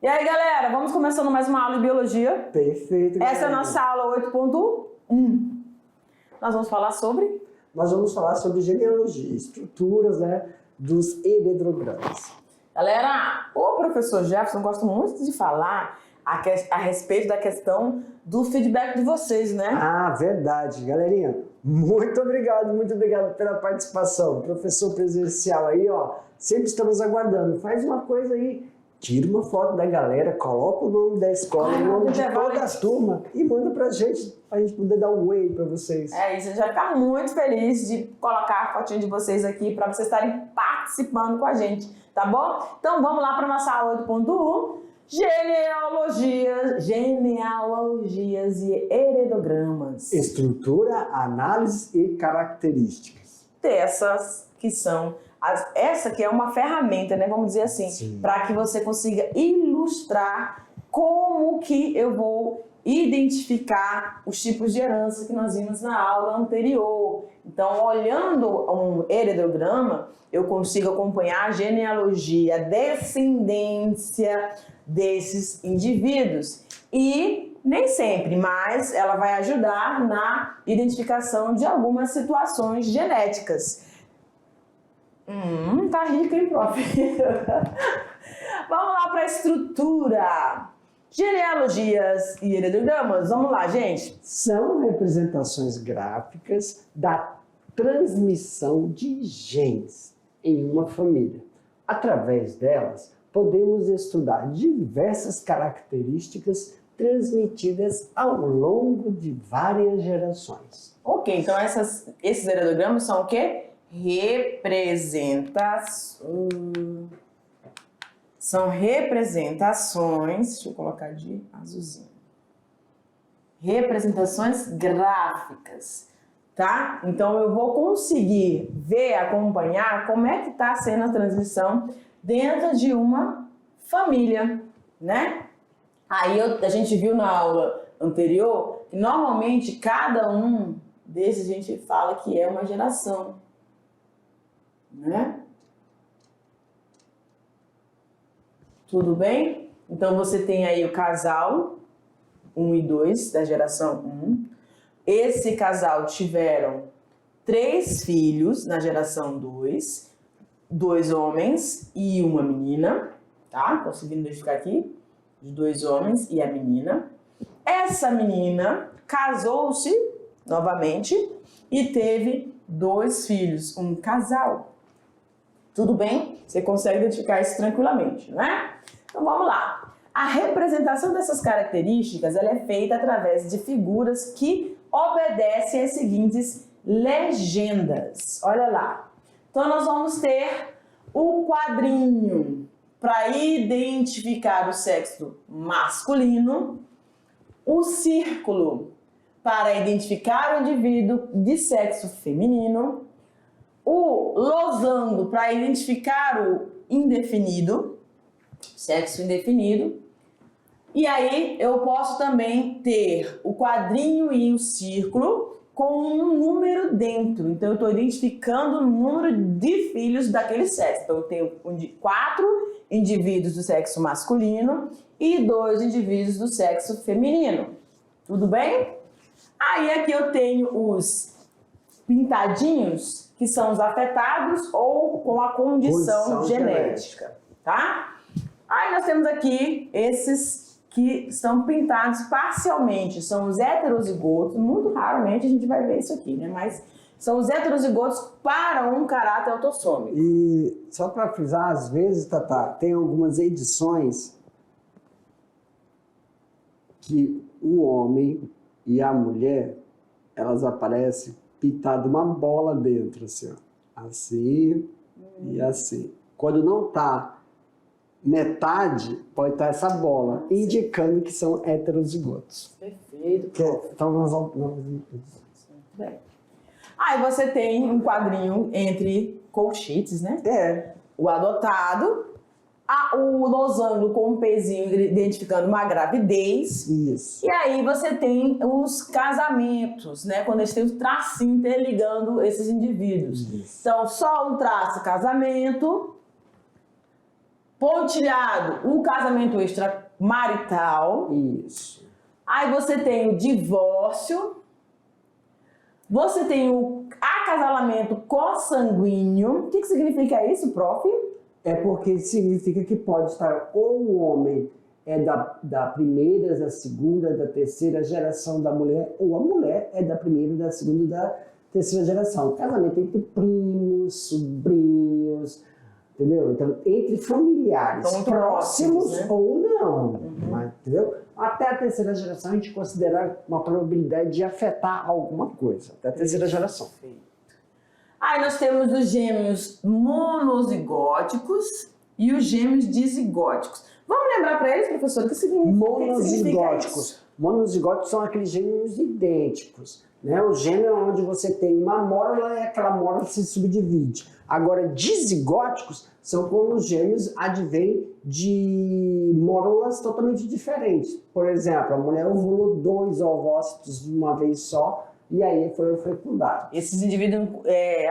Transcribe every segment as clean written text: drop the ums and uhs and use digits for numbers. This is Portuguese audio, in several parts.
E aí, galera, vamos começando mais uma aula de biologia. Perfeito. Galera. Essa é a nossa aula 8.1. Nós vamos falar sobre... Nós vamos falar sobre genealogia, estruturas, dos heredrogramas. Galera, o professor Jefferson gosta muito de falar a respeito da questão do feedback de vocês, né? Ah, verdade. Galerinha, muito obrigado pela participação. Professor presencial aí, ó, sempre estamos aguardando. Faz uma coisa aí, tira uma foto da galera, coloca o nome da escola, o nome de toda a turma e manda pra gente poder dar um oi pra vocês. É isso, a gente vai ficar muito feliz de colocar a fotinha de vocês aqui para vocês estarem participando com a gente, tá bom? Então vamos lá para nossa aula 8.1. Genealogias e heredogramas. Estrutura, análise e características. Essas que são... Essa que é uma ferramenta, né? Vamos dizer assim, para que você consiga ilustrar como que eu vou identificar os tipos de herança que nós vimos na aula anterior. Então, olhando um heredograma, eu consigo acompanhar a genealogia, a descendência desses indivíduos. E nem sempre, mas ela vai ajudar na identificação de algumas situações genéticas. Tá rico, hein, prof? Vamos lá para a estrutura. Genealogias e heredogramas. Vamos lá, gente. São representações gráficas da transmissão de genes em uma família. Através delas, podemos estudar diversas características transmitidas ao longo de várias gerações. Ok, então esses heredogramas são o quê? São representações, deixa eu colocar de azulzinho. Representações gráficas, tá? Então eu vou conseguir ver, acompanhar como é que está sendo a transmissão dentro de uma família, né? Aí a gente viu na aula anterior que normalmente cada um desses a gente fala que é uma geração, né? Tudo bem? Então você tem aí o casal 1 e 2 da geração 1. Esse casal tiveram 3 filhos na geração 2, 2 homens e uma menina, tá? Conseguindo identificar aqui, os 2 homens e a menina. Essa menina casou-se novamente e teve 2 filhos, um casal. Tudo bem? Você consegue identificar isso tranquilamente, né? Então vamos lá. A representação dessas características ela é feita através de figuras que obedecem às seguintes legendas. Olha lá. Então nós vamos ter o quadrinho para identificar o sexo masculino, o círculo para identificar o indivíduo de sexo feminino, o losango para identificar o indefinido, sexo indefinido. E aí eu posso também ter o quadrinho e o círculo com um número dentro. Então eu estou identificando o número de filhos daquele sexo. Então eu tenho 4 indivíduos do sexo masculino e 2 indivíduos do sexo feminino. Tudo bem? Aí aqui eu tenho os pintadinhos, que são os afetados ou com a condição genética, tá? Aí nós temos aqui esses que estão pintados parcialmente, são os heterozigotos, muito raramente a gente vai ver isso aqui, né? Mas são os heterozigotos para um caráter autossômico. E só para frisar, às vezes, Tatá, tem algumas edições que o homem e a mulher, elas aparecem pintado uma bola dentro, assim, ó. Assim e assim. Quando não tá metade, pode estar essa bola, indicando que são heterozigotos. Perfeito. Então nós bem. Aí você tem um quadrinho entre colchetes, né? O adotado, o losango com um pezinho identificando uma gravidez. Isso. E aí você tem os casamentos, né? Quando eles têm um tracinho interligando esses indivíduos. Isso. Então, só um traço casamento, pontilhado, o casamento extramarital. Isso. Aí você tem o divórcio. Você tem o acasalamento consanguíneo. O que significa isso, prof? É porque significa que pode estar ou o homem é da primeira, da segunda, da terceira geração da mulher, ou a mulher é da primeira, da segunda, da terceira geração. Casamento entre primos, sobrinhos, entendeu? Então, entre familiares Então, próximos, né? ou não, mas, entendeu? Até a terceira geração a gente considera uma probabilidade de afetar alguma coisa, até a terceira geração. Aí nós temos os gêmeos monozigóticos e os gêmeos dizigóticos. Vamos lembrar para eles, professor, o que significa isso? Monozigóticos são aqueles gêmeos idênticos, né? O gêmeo é onde você tem uma mórola e aquela mórola se subdivide. Agora, dizigóticos são quando os gêmeos advêm de mórolas totalmente diferentes. Por exemplo, a mulher ovulou 2 ovócitos de uma vez só, e aí foi fecundado. Esses indivíduos,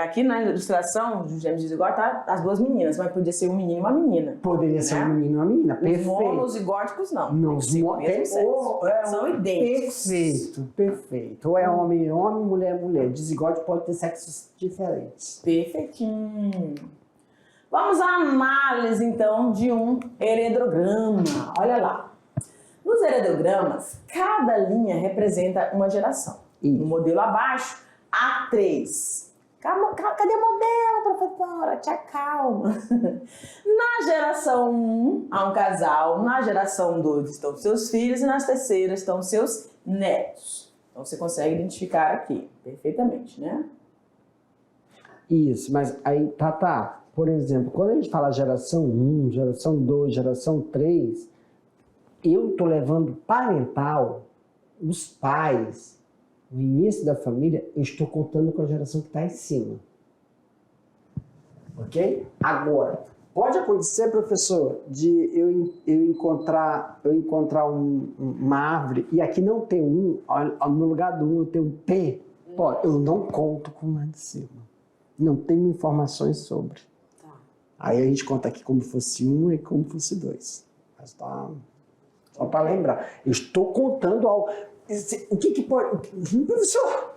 aqui na ilustração dos gêmeos dizigóticos, tá as 2 meninas, mas podia ser um menino e uma menina. Poderia ser um menino e uma menina, perfeito. Os monozigóticos não. Não, São idênticos. Perfeito. Ou é homem, mulher, mulher. Dizigótico pode ter sexos diferentes. Perfeitinho. Vamos à análise, então, de um heredograma. Olha lá. Nos heredogramas, cada linha representa uma geração. No modelo abaixo, há 3. Cadê o modelo, professora? Te acalma. Na geração 1, há um casal. Na geração 2 estão seus filhos e nas terceiras estão seus netos. Então, você consegue identificar aqui perfeitamente, né? Isso, mas aí, por exemplo, quando a gente fala geração 1, geração 2, geração 3, eu estou levando parental, os pais, o início da família, eu estou contando com a geração que está em cima. Ok? Agora, pode acontecer, professor, de eu encontrar uma árvore e aqui não tem no lugar do 1 eu tenho um P. Pode, eu não conto com o lá de cima. Não tenho informações sobre. Tá. Aí a gente conta aqui como fosse 1 e como fosse 2. Mas tá, só para lembrar. Eu estou contando algo. O que pode... Professor,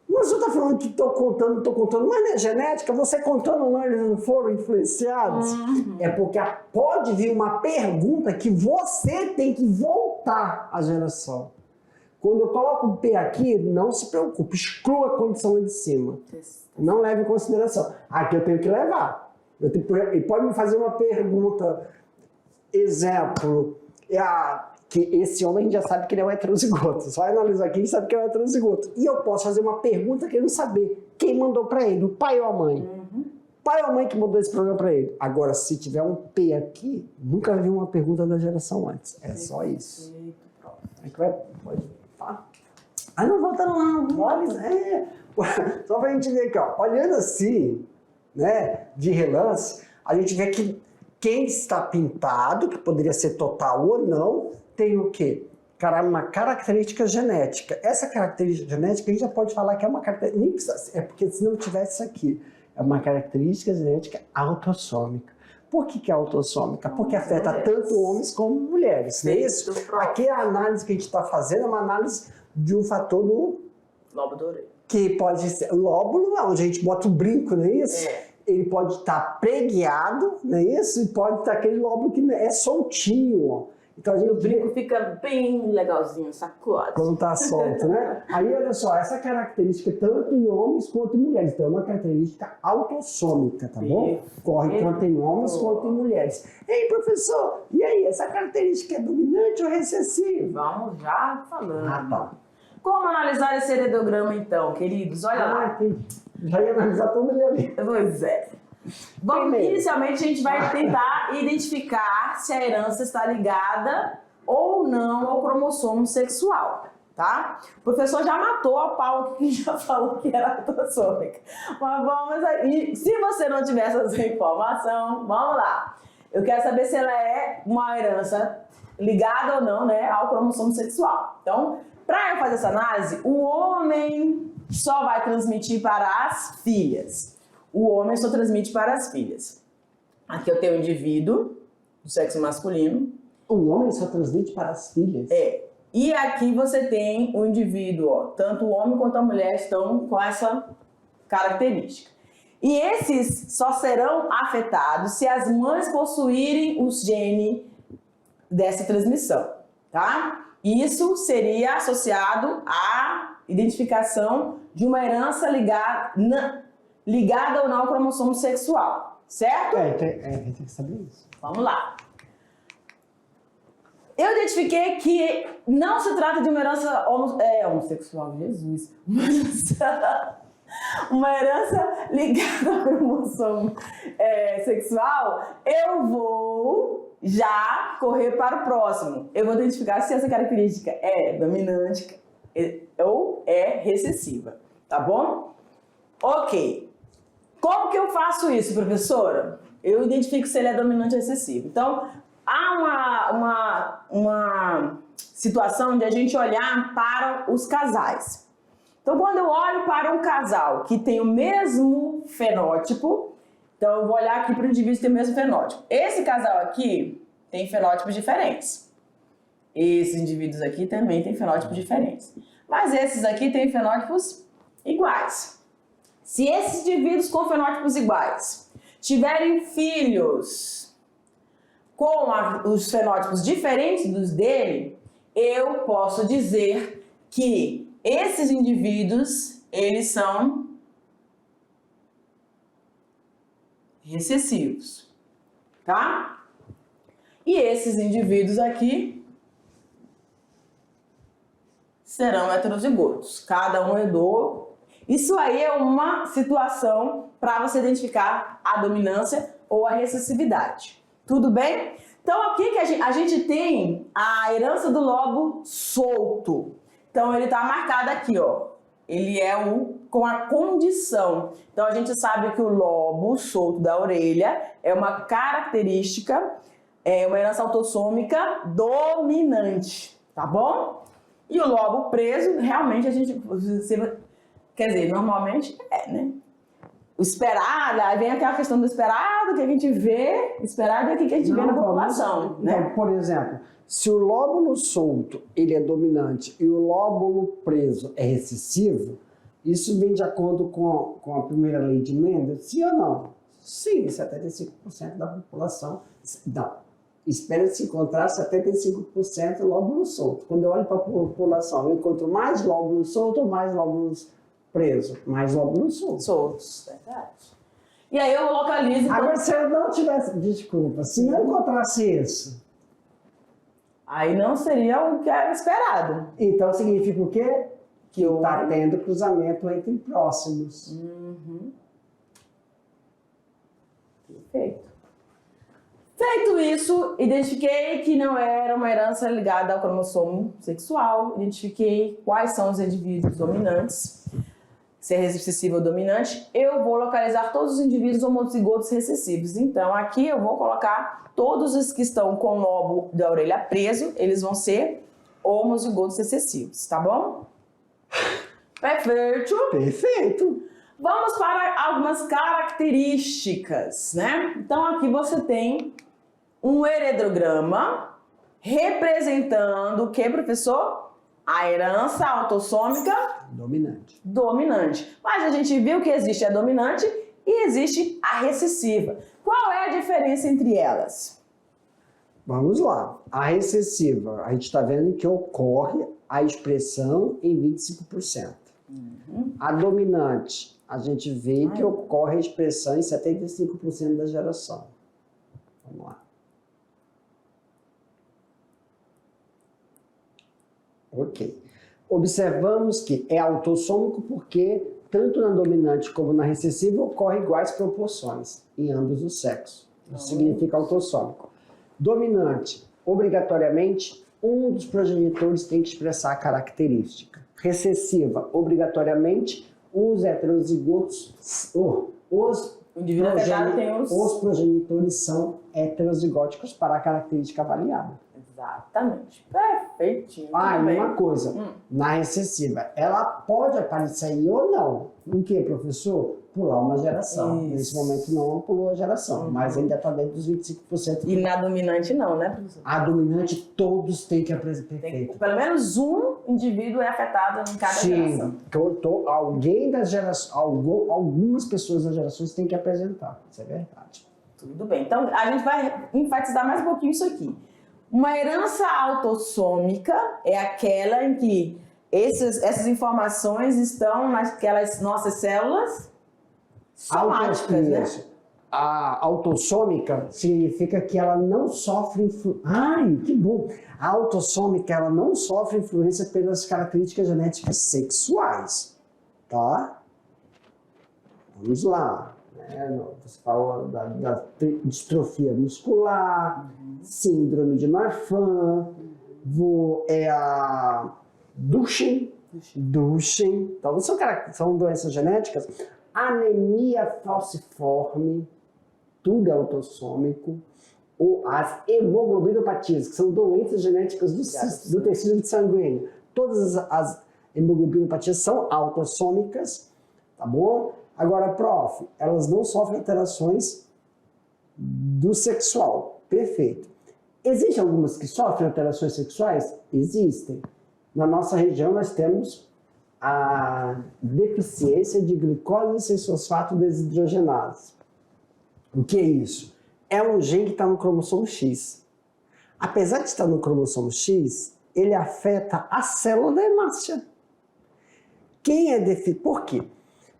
mas você está falando que estou contando, mas não é genética? Você contando ou não, eles não foram influenciados? É porque pode vir uma pergunta que você tem que voltar à geração. Quando eu coloco o P aqui, não se preocupe, exclua a condição lá de cima. Não leve em consideração. Aqui eu tenho que levar. Ele pode me fazer uma pergunta, exemplo, que esse homem já sabe que ele é um heterozigoto. Só analisar aqui, ele sabe que ele é um heterozigoto. E eu posso fazer uma pergunta querendo saber quem mandou para ele, o pai ou a mãe. Pai ou a mãe que mandou esse programa para ele. Agora, se tiver um P aqui, nunca vi uma pergunta da geração antes. É só isso. Aí que vai... Pode falar. Ah, não, volta não. Só pra gente ver aqui, ó. Olhando assim, né, de relance, a gente vê que quem está pintado, que poderia ser total ou não, tem o quê? Uma característica genética. Essa característica genética, a gente já pode falar que é uma característica... Nem precisa, é porque se não tivesse isso aqui, é uma característica genética autossômica. Por que é autossômica? Porque afeta tanto homens como mulheres, não é isso? Aqui a análise que a gente está fazendo é uma análise de um fator do... Lobo da orelha. Que pode ser lóbulo, onde a gente bota o brinco, não é isso? Ele pode estar preguiado, não é isso? E pode estar aquele lóbulo que é soltinho, ó. Então, o brinco fica bem legalzinho, sacode. Quando tá solto, né? Aí, olha só, essa característica tanto em homens quanto em mulheres. Então, é uma característica autossômica, tá bom? Corre tanto em homens quanto em mulheres. Ei, professor, e aí, essa característica é dominante ou recessiva? Vamos já falando. Tá. Como analisar esse heredograma, então, queridos? Olha lá. Já ia analisar todo ele ali. Pois é. Bom, inicialmente a gente vai tentar identificar se a herança está ligada ou não ao cromossomo sexual, tá? O professor já matou a pau aqui, que já falou que era autossômica. Mas vamos aí. Se você não tiver essa informação, vamos lá. Eu quero saber se ela é uma herança ligada ou não, né, ao cromossomo sexual. Então, para eu fazer essa análise, o homem só vai transmitir para as filhas. O homem só transmite para as filhas. Aqui eu tenho o indivíduo, do sexo masculino. O homem só transmite para as filhas? É. E aqui você tem o indivíduo, ó, tanto o homem quanto a mulher estão com essa característica. E esses só serão afetados se as mães possuírem os genes dessa transmissão, tá? Isso seria associado à identificação de uma herança ligada ou não ao cromossomo sexual, certo? Tem que saber isso. Vamos lá. Eu identifiquei que não se trata de uma herança homossexual, Jesus. Uma herança ligada ao cromossomo sexual. Eu vou já correr para o próximo. Eu vou identificar se essa característica é dominante ou é recessiva, tá bom? Ok. Como que eu faço isso, professora? Eu identifico se ele é dominante ou recessivo. Então, há uma situação de a gente olhar para os casais. Então, quando eu olho para um casal que tem o mesmo fenótipo, então eu vou olhar aqui para o indivíduo que tem o mesmo fenótipo. Esse casal aqui tem fenótipos diferentes. Esses indivíduos aqui também têm fenótipos diferentes. Mas esses aqui têm fenótipos iguais. Se esses indivíduos com fenótipos iguais tiverem filhos com os fenótipos diferentes dos dele, eu posso dizer que esses indivíduos, eles são recessivos, tá? E esses indivíduos aqui serão heterozigotos. Cada um herdou. Isso aí é uma situação para você identificar a dominância ou a recessividade. Tudo bem? Então aqui que a gente tem a herança do lobo solto. Então ele está marcado aqui, ó. Ele é com a condição. Então a gente sabe que o lobo solto da orelha é uma característica, é uma herança autossômica dominante, tá bom? E o lobo preso, realmente quer dizer, normalmente né? O esperado, aí vem aquela questão do esperado, que a gente vê, esperado é o que a gente vê na população, né? Então, por exemplo, se o lóbulo solto ele é dominante e o lóbulo preso é recessivo, isso vem de acordo com a primeira lei de Mendel, sim ou não? Sim, 75% da população. Não, espera-se encontrar 75% lóbulo solto. Quando eu olho para a população, eu encontro mais lóbulo solto ou mais lóbulos presos? Mais lóbulos soltos. Soltos, verdade. E aí eu localizo... Então... Agora, se eu não tivesse... Desculpa, se eu encontrasse isso... Aí não seria o que era esperado. Então significa o quê? Que está tendo cruzamento entre próximos. Uhum. Perfeito. Feito isso, identifiquei que não era uma herança ligada ao cromossomo sexual. Identifiquei quais são os indivíduos dominantes. Se é recessivo ou dominante, eu vou localizar todos os indivíduos homozigotos recessivos. Então, aqui eu vou colocar todos os que estão com o lobo da orelha preso, eles vão ser homozigotos recessivos, tá bom? Perfeito! Perfeito! Vamos para algumas características, né? Então, aqui você tem um heredograma representando o que, professor? A herança autossômica dominante. Mas a gente viu que existe a dominante e existe a recessiva. Qual é a diferença entre elas? Vamos lá. A recessiva, a gente está vendo que ocorre a expressão em 25%. Uhum. A dominante, a gente vê que ocorre a expressão em 75% da geração. Vamos lá. Ok. Observamos que é autossômico porque tanto na dominante como na recessiva ocorre iguais proporções em ambos os sexos. Isso significa autossômico. Dominante, obrigatoriamente, um dos progenitores tem que expressar a característica. Recessiva, obrigatoriamente, os heterozigotos, os progenitores são heterozigóticos para a característica avaliada. Exatamente. Perfeitinho. Ah, tudo e bem. uma coisa, na recessiva, ela pode aparecer aí ou não. O que, professor? Pular uma geração. Isso. Nesse momento não pulou a geração, mas ainda está dentro dos 25%. E na dominante não, né, professor? A dominante, todos têm que apresentar. Perfeito. Pelo menos um indivíduo é afetado em cada geração. Sim, alguém das gerações, algumas pessoas das gerações têm que apresentar. Isso é verdade. Tudo bem. Então, a gente vai enfatizar mais um pouquinho isso aqui. Uma herança autossômica é aquela em que essas informações estão naquelas nossas células somáticas, né? A autossômica significa que ela não sofre Ai, que bom! A autossômica, ela não sofre influência pelas características genéticas sexuais, tá? Vamos lá. Você falou da distrofia muscular, síndrome de Marfan, é a Duchenne. Então, são doenças genéticas. Anemia falciforme, tudo é autossômico. Ou as hemoglobinopatias, que são doenças genéticas do tecido sanguíneo. Todas as hemoglobinopatias são autossômicas, tá bom? Agora, prof, elas não sofrem alterações do sexual. Perfeito. Existem algumas que sofrem alterações sexuais? Existem. Na nossa região, nós temos a deficiência de glicose 6-fosfato desidrogenase. O que é isso? É um gene que está no cromossomo X. Apesar de estar no cromossomo X, ele afeta a célula da hemácia. Quem é deficiente? Por quê?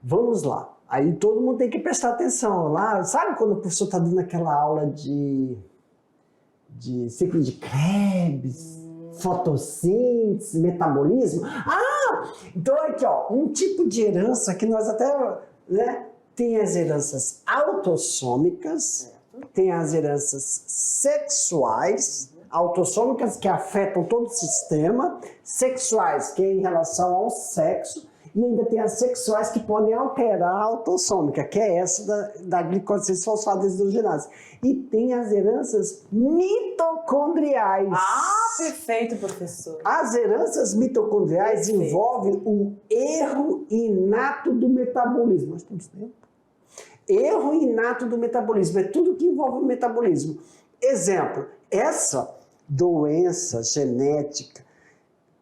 Vamos lá. Aí todo mundo tem que prestar atenção. Lá, sabe quando o professor está dando aquela aula de ciclo de Krebs, fotossíntese, metabolismo? Então aqui, ó, um tipo de herança que nós até, né, tem as heranças autossômicas, tem as heranças sexuais, autossômicas que afetam todo o sistema, sexuais que é em relação ao sexo, e ainda tem as sexuais que podem alterar a autossômica, que é essa da glicose 6-fosfato desidrogenase. E tem as heranças mitocondriais. Ah, perfeito, professor. As heranças mitocondriais envolvem o erro inato do metabolismo. Nós temos tempo? Erro inato do metabolismo. É tudo que envolve o metabolismo. Exemplo, essa doença genética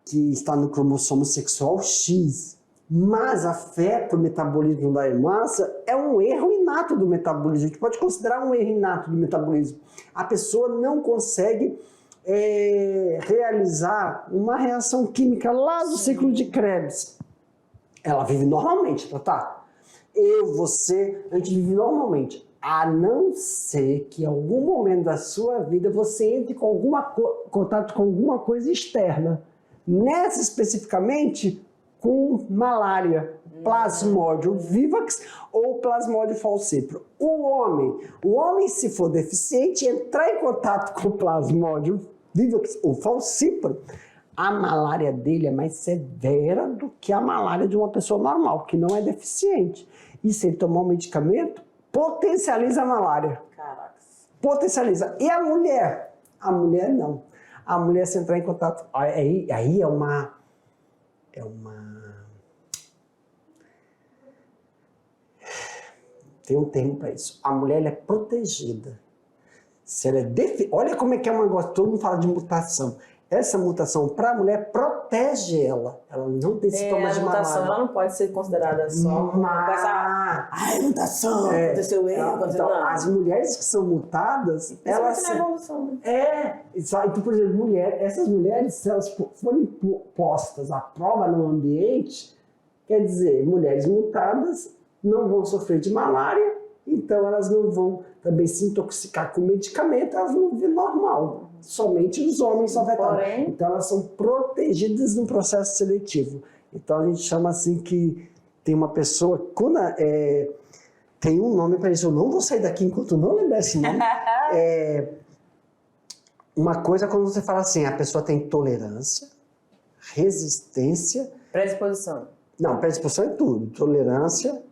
que está no cromossomo sexual X, mas afeta o metabolismo da hemácia, é um erro inato do metabolismo. A gente pode considerar um erro inato do metabolismo. A pessoa não consegue realizar uma reação química lá do ciclo de Krebs. Ela vive normalmente, tá? Você, a gente vive normalmente. A não ser que em algum momento da sua vida você entre com contato com alguma coisa externa. Nessa especificamente, com malária, Plasmodium vivax ou Plasmodium falciparum. O homem, se for deficiente, entrar em contato com Plasmodium vivax ou falciparum, a malária dele é mais severa do que a malária de uma pessoa normal, que não é deficiente. E se ele tomar um medicamento, potencializa a malária. Caracas. Potencializa. E a mulher? A mulher não. A mulher, se entrar em contato... Aí é uma... Tem um termo para isso. A mulher, ela é protegida. Se ela Olha como é que é um negócio. Todo mundo fala de mutação. Essa mutação para a mulher protege ela. Ela não tem sintomas de malária. A mutação ela não pode ser considerada só mutação, aconteceu erro, aconteceu então, não. as mulheres que são mutadas, elas... na evolução. Então, por exemplo, essas mulheres, se elas forem postas à prova no ambiente, quer dizer, mulheres mutadas não vão sofrer de malária, então elas não vão também se intoxicar com medicamento, elas vão viver normal. Somente os homens são afetados. Então elas são protegidas no processo seletivo. Então a gente chama assim que tem uma pessoa, tem um nome para isso, eu não vou sair daqui enquanto não lembrar esse nome. Uma coisa quando você fala assim, a pessoa tem tolerância, resistência... Predisposição. Não, predisposição é tudo. Tolerância,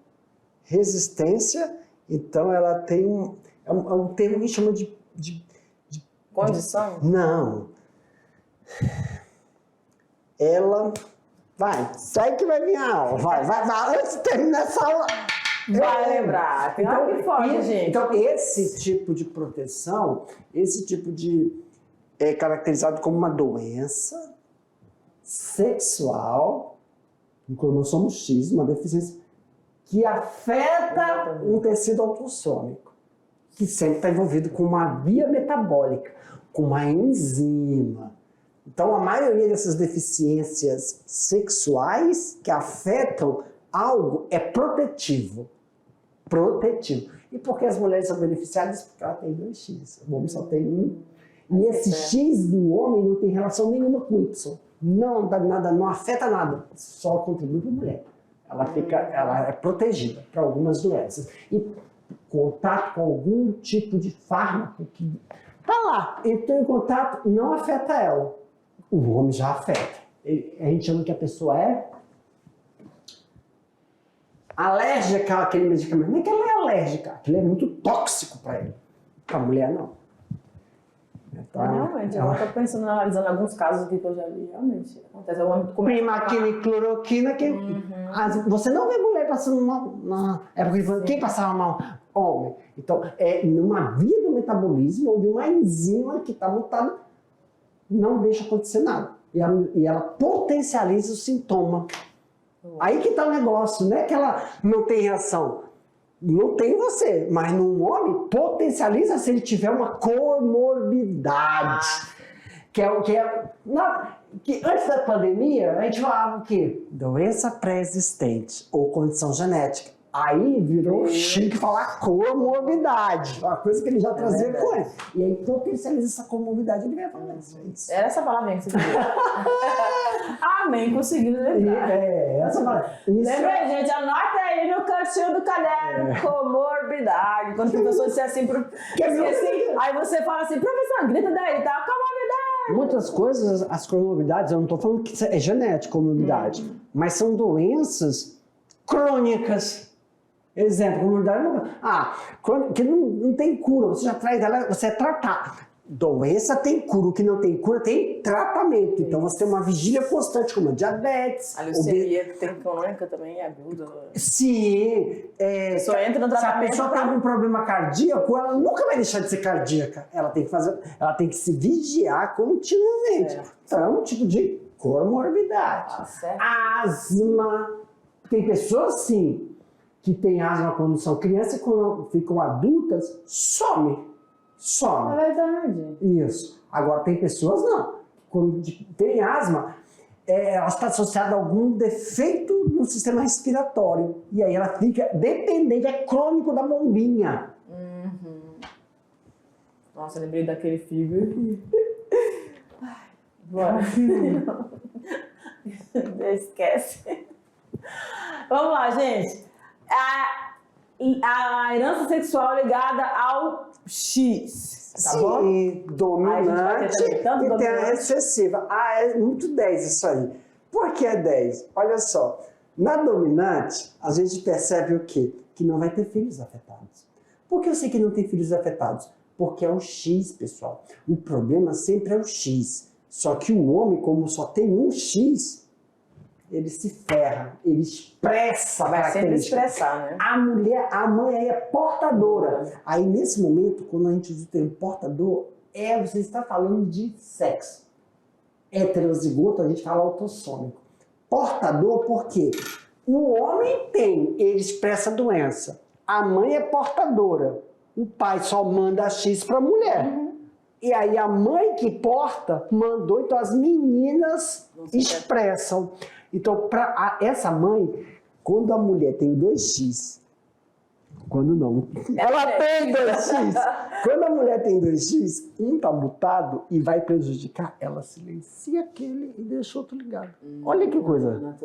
resistência, então ela tem um termo que chama de condição? Não. ela... Vai, segue que vai vir a aula. Vai. Antes de terminar essa aula... Vai lembrar. Então, que forte, gente. Então, esse tipo de proteção, esse tipo de... é caracterizado como uma doença sexual, um cromossomo X, uma deficiência, que afeta um tecido autossômico, que sempre está envolvido com uma via metabólica, com uma enzima. Então, a maioria dessas deficiências sexuais que afetam algo é protetivo. Protetivo. E por que as mulheres são beneficiadas? Porque ela tem 2X. O homem só tem 1. E esse X do homem não tem relação nenhuma com Y. Não dá nada, não afeta nada. Só contribui para a mulher. Ela é protegida para algumas doenças. E contato com algum tipo de fármaco que tá lá, entrou em contato, não afeta ela. O homem já afeta. A gente chama que a pessoa é alérgica àquele medicamento. Não é que ela é alérgica, aquilo é muito tóxico para ele. Para a mulher, não. Então, realmente, eu estou pensando, analisando alguns casos aqui que eu já vi, realmente acontece. Primaquina e cloroquina, que você não vê mulher passando mal. É porque quem passava mal? Homem. Então, é numa via do metabolismo, onde uma enzima que está mutada não deixa acontecer nada. E ela potencializa o sintoma. Aí que está o negócio, não é que ela não tem reação. Não tem você, mas no homem potencializa se ele tiver uma comorbidade. Que antes da pandemia, a gente falava o quê? Doença pré-existente ou condição genética. Aí virou chique falar comorbidade, uma coisa que ele já trazia com ele. E aí potencializa essa comorbidade, ele vai falar isso. Era essa palavra que você disse. Amém, conseguiu lembrar. Essa palavra. Lembra, gente? Anota aí no cantinho do caderno. Comorbidade. Quando o professor disser assim, aí você fala assim, professor, grita daí, tá? Comorbidade. Muitas coisas, as comorbidades, eu não estou falando que é genética comorbidade, mas são doenças crônicas. Exemplo, comorbidade, que não tem cura, você já traz ela, você é tratado. Doença tem cura, o que não tem cura tem tratamento. Então você tem uma vigília constante, como a diabetes. A leucemia que tem crônica também é aguda. Sim. Só entra no tratamento. Se a pessoa tem algum problema cardíaco, ela nunca vai deixar de ser cardíaca. Ela tem que se vigiar continuamente. Então é um tipo de comorbidade. Asma. Tem pessoas, sim, que têm asma quando são crianças e quando ficam adultas, some. É verdade. Isso. Agora, tem pessoas, não. Quando tem asma, ela está associada a algum defeito no sistema respiratório. E aí ela fica dependente, é crônico da bombinha. Nossa, eu lembrei daquele filme. Bora. Esquece. Vamos lá, gente. A herança sexual ligada ao X, tá bom? Sim, dominante e tem a recessiva. É muito 10 isso aí. Por que é 10? Olha só, na dominante, a gente percebe o quê? Que não vai ter filhos afetados. Por que eu sei que não tem filhos afetados? Porque é o X, pessoal. O problema sempre é o X. Só que o homem, como só tem um X, ele se ferra, ele expressa a característica. Vai sempre expressar, né? A mulher, a mãe aí é portadora. Aí nesse momento, quando a gente usa o termo portador, você está falando de sexo. Heterozigoto, a gente fala autossômico. Portador porque o homem ele expressa a doença. A mãe é portadora. O pai só manda X para a mulher. E aí a mãe que porta mandou, então as meninas expressam. Então, para essa mãe, quando a mulher tem 2X, quando não, ela tem 2X. Quando a mulher tem 2X, um está mutado e vai prejudicar, ela silencia aquele e deixa outro ligado. Olha que coisa.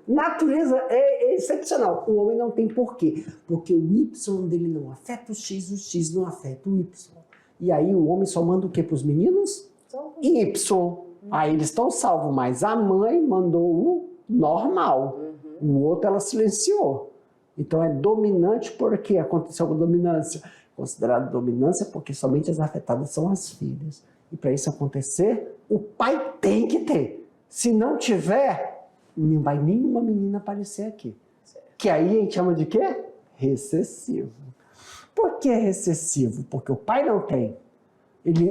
Natureza é excepcional. O homem não tem porquê. Porque o Y dele não afeta o X não afeta o Y. E aí o homem só manda o quê para os meninos? Y. Aí eles estão salvos, mas a mãe mandou o normal. O outro ela silenciou. Então é dominante porque aconteceu com dominância. Considerado dominância porque somente as afetadas são as filhas. E para isso acontecer, o pai tem que ter. Se não tiver, não vai nenhuma menina aparecer aqui. Que aí a gente chama de quê? Recessivo. Por que recessivo? Porque o pai não tem.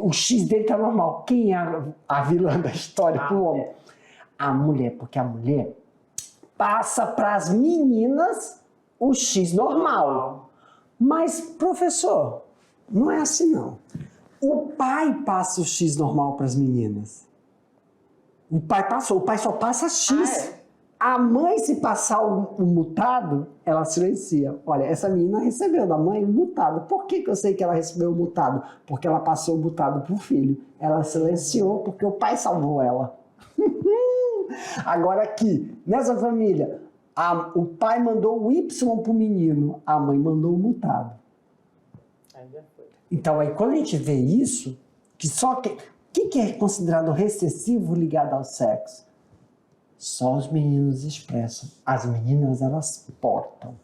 O X dele tá normal. Quem é a vilã da história pro homem? A mulher, porque a mulher passa para as meninas o X normal. Mas, professor, não é assim não. O pai passa o X normal para as meninas. O pai só passa X. A mãe, se passar o mutado, ela silencia. Olha, essa menina recebeu da mãe o mutado. Por que eu sei que ela recebeu o mutado? Porque ela passou o mutado pro filho. Ela silenciou porque o pai salvou ela. Agora aqui, nessa família, o pai mandou o Y pro menino, a mãe mandou o mutado. Então aí quando a gente vê isso, o que é considerado recessivo ligado ao sexo? Só os meninos expressam. As meninas, elas portam.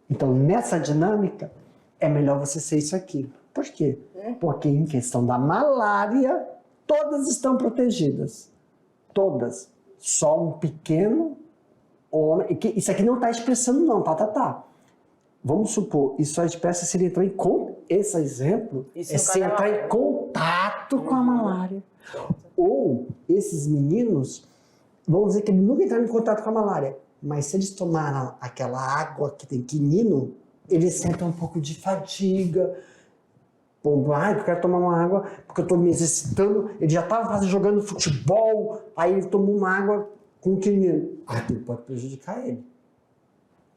Então, nessa dinâmica, é melhor você ser isso aqui. Por quê? Porque em questão da malária, todas estão protegidas. Todas. Só um pequeno homem... Isso aqui não está expressando não, tá. Vamos supor, isso só expressa se ele entrar em... Esse exemplo se entrar em contato com a malária. Ou esses meninos, vamos dizer que eles nunca entraram em contato com a malária, mas se eles tomaram aquela água que tem quinino, eles sentem um pouco de fadiga. Eu quero tomar uma água porque eu estou me exercitando. Ele já estava jogando futebol, aí ele tomou uma água com quinino. Aquilo pode prejudicar ele.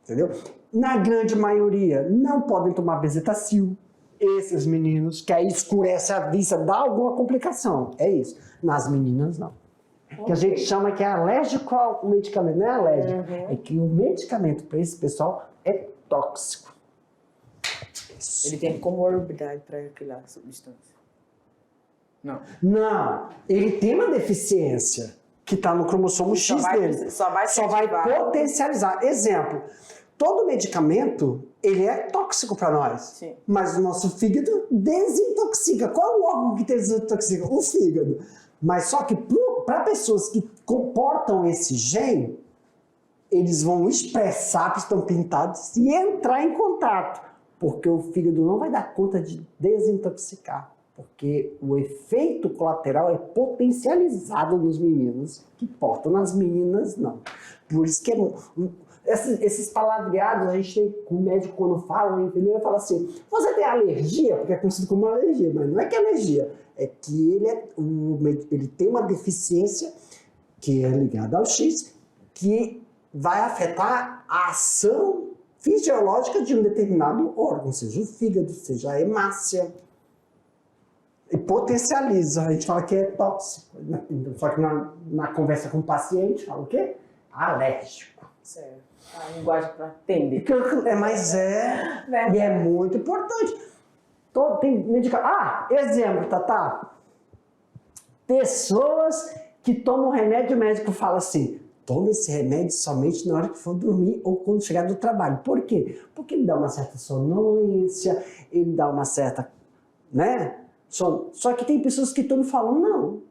Entendeu? Na grande maioria, não podem tomar bezetacil. Esses meninos, que aí escurece a vista, dá alguma complicação. É isso. Nas meninas, não. Que a gente chama que é alérgico ao medicamento. Não é alérgico. É que o medicamento para esse pessoal é tóxico. Ele tem comorbidade para aquela substância. Não. Ele tem uma deficiência que está no cromossomo X dele. Só vai potencializar. Exemplo. Todo medicamento, ele é tóxico para nós. Sim. Mas o nosso fígado desintoxica. Qual é o órgão que desintoxica? O fígado. Mas só que para pessoas que comportam esse gene, eles vão expressar que estão pintados e entrar em contato. Porque o fígado não vai dar conta de desintoxicar. Porque o efeito colateral é potencializado nos meninos que portam. Nas meninas, não. Por isso que esses palavreados, a gente tem, o médico quando fala, a enfermeira fala assim, você tem alergia? Porque é conhecido como alergia, mas não é que é alergia, é que ele tem uma deficiência que é ligada ao X, que vai afetar a ação fisiológica de um determinado órgão, seja o fígado, seja a hemácia, e potencializa. A gente fala que é tóxico, só que na conversa com o paciente, fala o quê? Alérgico. Certo. A linguagem para entender. E é muito importante. Tem medicamento. Exemplo, Tatá. Pessoas que tomam remédio, o médico fala assim, toma esse remédio somente na hora que for dormir ou quando chegar do trabalho. Por quê? Porque ele dá uma certa sonolência, ele dá uma certa, né? Só que tem pessoas que estão falando, não,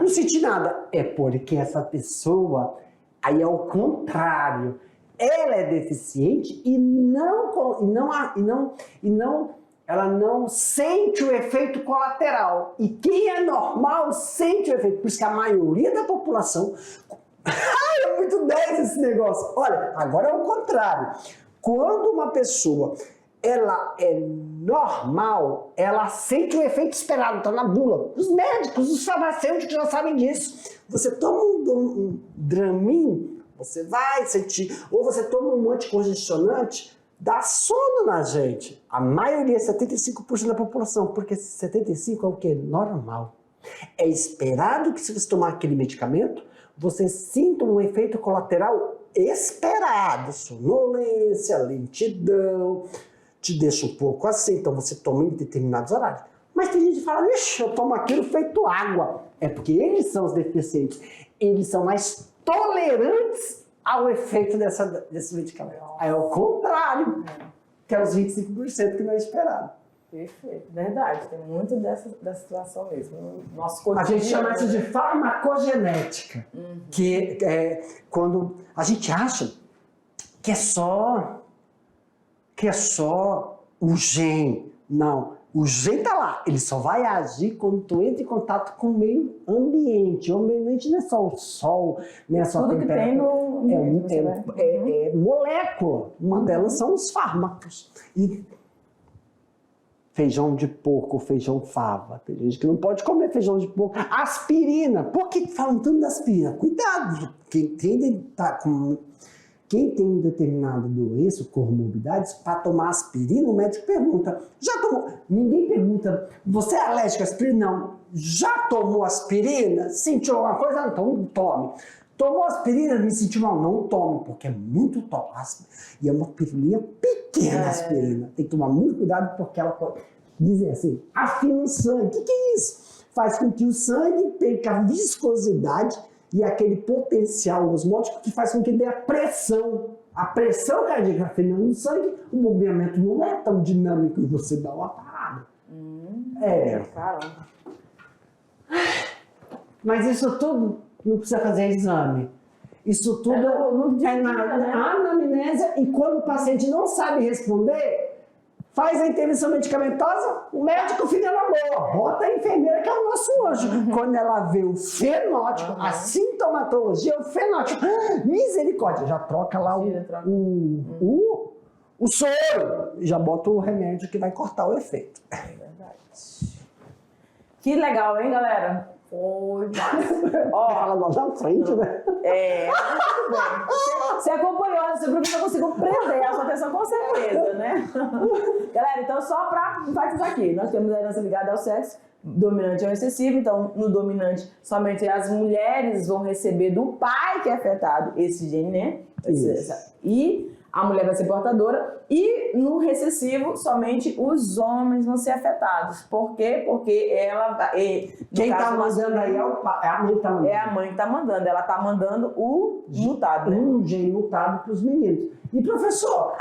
não senti nada. É porque essa pessoa, aí é o contrário, ela é deficiente ela não sente o efeito colateral. E quem é normal sente o efeito. Por isso que a maioria da população... é muito 10 esse negócio. Olha, agora é o contrário. Quando uma pessoa ela é normal, ela sente o efeito esperado, tá na bula. Os médicos, os farmacêuticos já sabem disso. Você toma um Dramin, você vai sentir, ou você toma um anticongestionante, dá sono na gente. A maioria, 75% da população, porque 75% é o que? Normal. É esperado que se você tomar aquele medicamento, você sinta um efeito colateral esperado, sonolência, lentidão, te deixa um pouco assim, então você toma em determinados horários. Mas tem gente que fala, ixi, eu tomo aquilo feito água. É porque eles são os deficientes. Eles são mais tolerantes ao efeito desse medicamento. Aí é o contrário, que é os 25% que não é esperado. Perfeito, verdade. Tem muito dessa situação mesmo. No nosso A gente chama cotidiano, isso de farmacogenética, que é quando a gente acha que é só o gene. Não, o gene tá lá, ele só vai agir quando tu entra em contato com o meio ambiente. O meio ambiente não é só o sol, não é só a tudo que tem temperatura. no... É molécula. Uma delas são os fármacos. E feijão de porco, feijão fava. Tem gente que não pode comer feijão de porco. Aspirina. Por que falam tanto da aspirina? Cuidado. Quem tem determinada doença, comorbidades, para tomar aspirina, o médico pergunta, já tomou? Ninguém pergunta, você é alérgico à aspirina? Não. Já tomou aspirina? Sentiu alguma coisa? Então não tome. Tomou aspirina, me sentiu mal? Não tome, porque é muito tóxico. E é uma pirulinha pequena aspirina. Tem que tomar muito cuidado, porque ela pode dizer assim, afina o sangue. O que é isso? Faz com que o sangue perca a viscosidade e aquele potencial osmótico que faz com que dê a pressão. A pressão cardíaca afinando o sangue, o movimento não é tão dinâmico e você dá uma parada. Caramba. Mas isso tudo não precisa fazer exame. Isso tudo é na anamnese, e quando o paciente não sabe responder, faz a intervenção medicamentosa, o médico fica na boa, bota a enfermeira que é o nosso anjo. Quando ela vê o fenótipo, a sintomatologia, o fenótipo, misericórdia, já troca lá o soro, e já bota o remédio que vai cortar o efeito. É verdade. Que legal, hein, galera? Foi massa. Ó, fala lá na frente, né? Muito bem. Você acompanhou, você viu que eu consigo prender a sua atenção com certeza, né? Galera, então só pra enfatizar aqui, nós temos a herança ligada ao sexo, dominante ou excessivo, então no dominante somente as mulheres vão receber do pai que é afetado esse gene, né? E a mulher vai ser portadora, e no recessivo somente os homens vão ser afetados. Por quê? Porque ela... Quem está mandando aí é o pai, é a mãe que está mandando. É a mãe que está mandando, ela está mandando o mutado, né? Um gene mutado para os meninos. E professor,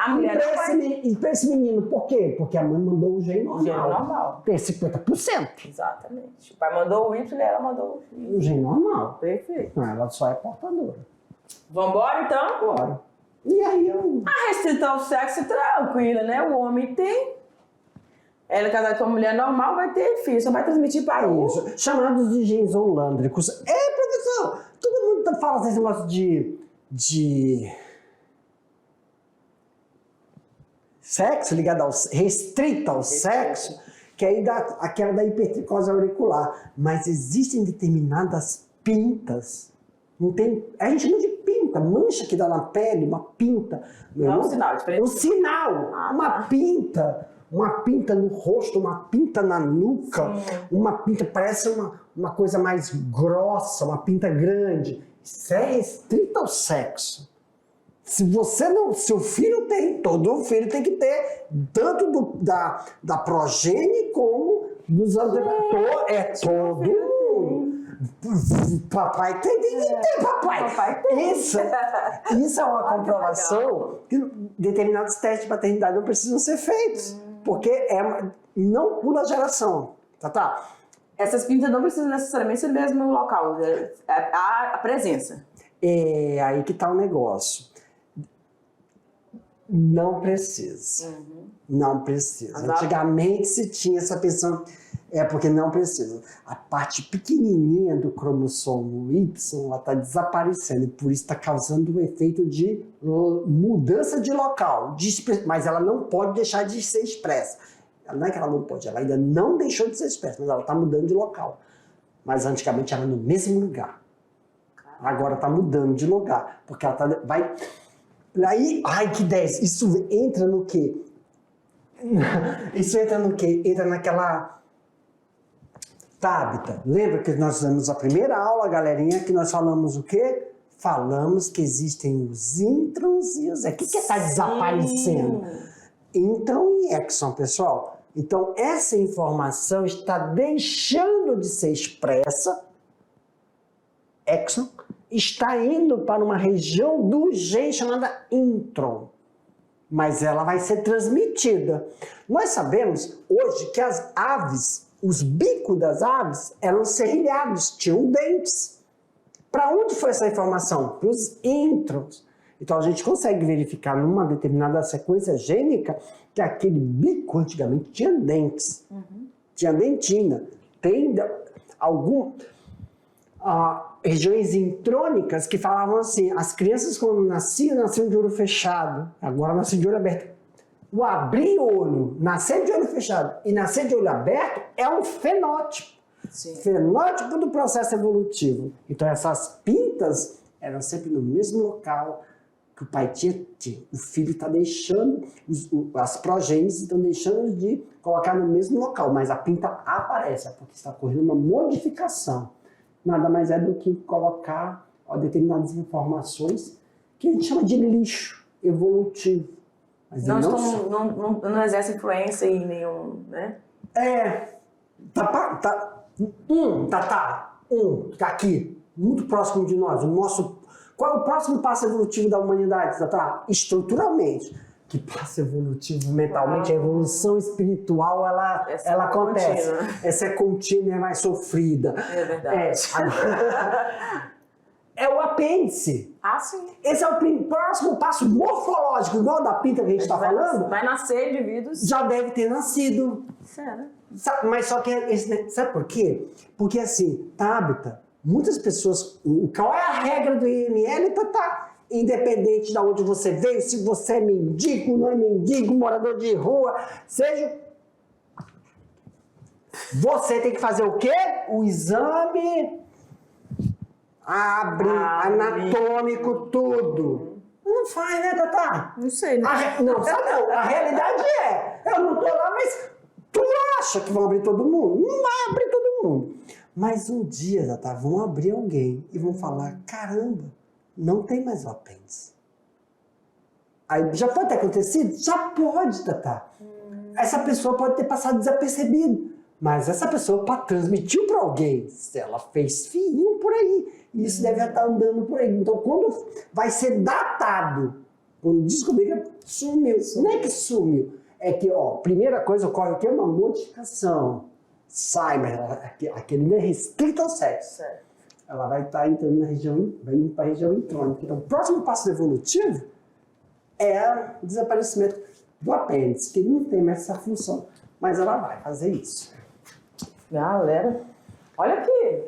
e para esse menino, por quê? Porque a mãe mandou o gene normal. O gene normal. Tem 50%. Exatamente. O pai mandou o Y e ela mandou o Y. O gene normal. Perfeito. Não, ela só é portadora. Vambora então? Bora. E aí eu... A restrição ao sexo é tranquila, né? O homem tem. Ela é casada com uma mulher normal, vai ter filho, só vai transmitir para isso. Chamados de genes holândricos. Professor, todo mundo fala desse negócio de sexo ligado ao restrito ao sexo, que aí dá aquela da hipertricose auricular. Mas existem determinadas pintas. Não tem, a gente chama de pinta, mancha que dá na pele, uma pinta. Não é um sinal, diferente. Um sinal, uma pinta no rosto, uma pinta na nuca, uma pinta, parece uma coisa mais grossa, uma pinta grande. Isso é restrito ao sexo. Se você não, seu filho tem, todo filho tem que ter, tanto da progenie como dos antepassados. É todo mundo. Papai tem que ter, papai. Isso é uma comprovação que determinados testes de paternidade não precisam ser feitos, porque não pula geração. Tá? Essas pintas não precisam necessariamente ser mesmo no local, a presença. É aí que tá o negócio. Não precisa. Não precisa. Antigamente se tinha essa pensão. Porque não precisa. A parte pequenininha do cromossomo Y está desaparecendo e por isso está causando um efeito de mudança de local. Mas ela não pode deixar de ser expressa. Não é que ela não pode, ela ainda não deixou de ser expressa, mas ela está mudando de local. Mas antigamente era no mesmo lugar. Agora está mudando de lugar. Porque ela vai... Aí, ai que 10! Isso entra no quê? Isso entra no quê? Entra naquela... Tabita, lembra que nós fizemos a primeira aula, galerinha, que nós falamos o quê? Falamos que existem os introns e os... O que está desaparecendo? Intron e exon, pessoal. Então, essa informação está deixando de ser expressa, exon, está indo para uma região do gene chamada intron. mas ela vai ser transmitida. Nós sabemos hoje que as aves, os bicos das aves eram serrilhados, tinham dentes. Para onde foi essa informação? Para os introns. Então a gente consegue verificar numa determinada sequência gênica que aquele bico antigamente tinha dentes, tinha dentina. Tem regiões intrônicas que falavam assim, as crianças quando nasciam de olho fechado, agora nascem de olho aberto. O abrir olho, nascer de olho fechado e nascer de olho aberto é um fenótipo. Sim. Fenótipo do processo evolutivo. Então essas pintas eram sempre no mesmo local que o pai tinha. O filho está deixando, as progênies estão deixando de colocar no mesmo local, mas a pinta aparece, porque está ocorrendo uma modificação. Nada mais é do que colocar determinadas informações que a gente chama de lixo evolutivo. Mas não exerce influência em nenhum, né? Tá aqui, muito próximo de nós. Qual é o próximo passo evolutivo da humanidade, Tatá? Estruturalmente. Que passo evolutivo mentalmente, a evolução espiritual, ela acontece. Contínua. Essa é contínua, é mais sofrida. É verdade. É o apêndice. Ah, sim. Esse é o próximo passo morfológico, igual da pinta que a gente está falando. Vai nascer indivíduos. Já deve ter nascido. Sério? Mas só que, sabe por quê? Porque assim, Tabita, muitas pessoas, qual é a regra do IML, Tatá? Independente de onde você veio, se você é mendigo, não é mendigo, morador de rua, seja... Você tem que fazer o quê? O exame anatômico, tudo. Não faz, né, Tatá? Não sei, né? Não, sabe não. A realidade eu não tô lá, mas tu acha que vão abrir todo mundo? Não vai abrir todo mundo. Mas um dia, Tatá, vão abrir alguém e vão falar, caramba, não tem mais o apêndice. Aí, já pode ter acontecido? Já pode, Tatá. Essa pessoa pode ter passado desapercebido, mas essa pessoa transmitiu para alguém. Se ela fez filhinho por aí, isso deve estar andando por aí. Então, quando vai ser datado, quando descobrir que sumiu, não é que sumiu, é que, primeira coisa ocorre aqui é uma modificação. Sai, mas aquele não é restrito ao sexo. Certo. Ela vai estar entrando na região, vai indo para a região intrônica. Então, o próximo passo evolutivo é o desaparecimento do apêndice, que não tem mais essa função, mas ela vai fazer isso. Galera, olha aqui.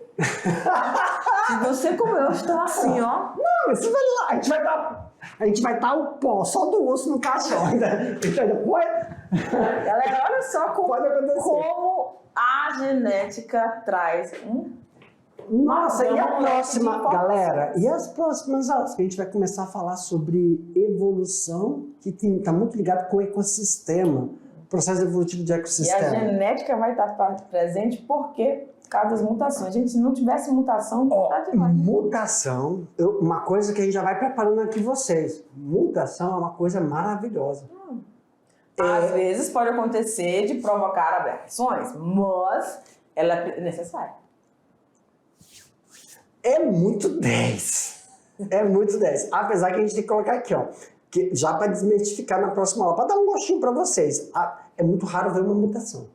Se você como eu estou assim, ó. Não, isso vai lá, a gente vai estar o pó, só do osso no caixão. Galera, olha só como a genética traz Nossa, e a próxima, galera? E as próximas aulas? Que a gente vai começar a falar sobre evolução, que está muito ligado com o ecossistema, processo evolutivo de ecossistema. E a genética vai estar presente porque, por causa das mutações. Gente, se não tivesse mutação, tá demais. Mutação, uma coisa que a gente já vai preparando aqui vocês. Mutação é uma coisa maravilhosa. Às vezes pode acontecer de provocar aberrações, mas ela é necessária. É muito 10. É muito 10. Apesar que a gente tem que colocar aqui, que já para desmistificar na próxima aula, para dar um gostinho para vocês. É muito raro ver uma mutação.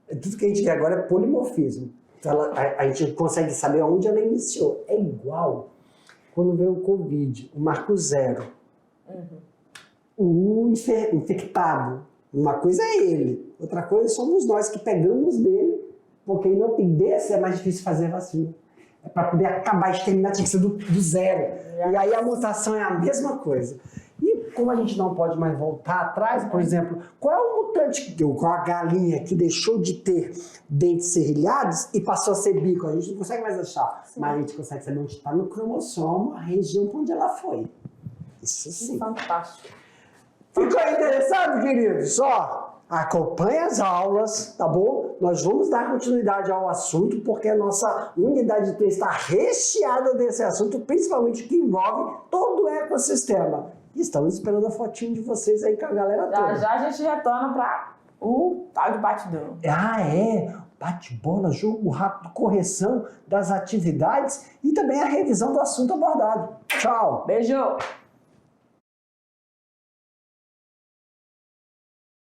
Tudo que a gente vê agora é polimorfismo. Então a gente consegue saber onde ela iniciou. É igual quando veio o Covid, o marco zero. O infectado. Uma coisa é ele, outra coisa somos nós que pegamos dele, porque não tem desse, é mais difícil fazer vacina. É para poder acabar, exterminar, tinha que ser do zero. E aí a mutação é a mesma coisa. E como a gente não pode mais voltar atrás, por exemplo, qual é o mutante, qual a galinha que deixou de ter dentes serrilhados e passou a ser bico? A gente não consegue mais achar, mas a gente consegue saber onde está no cromossomo, a região para onde ela foi. Isso sim. Fantástico. Ficou interessado, querido? Só acompanhe as aulas, tá bom? Nós vamos dar continuidade ao assunto, porque a nossa unidade de 3 está recheada desse assunto, principalmente que envolve todo o ecossistema. E estamos esperando a fotinho de vocês aí com a galera toda. Já a gente retorna para o tal de batidão. Bate-bola, jogo rápido, correção das atividades e também a revisão do assunto abordado. Tchau! Beijo!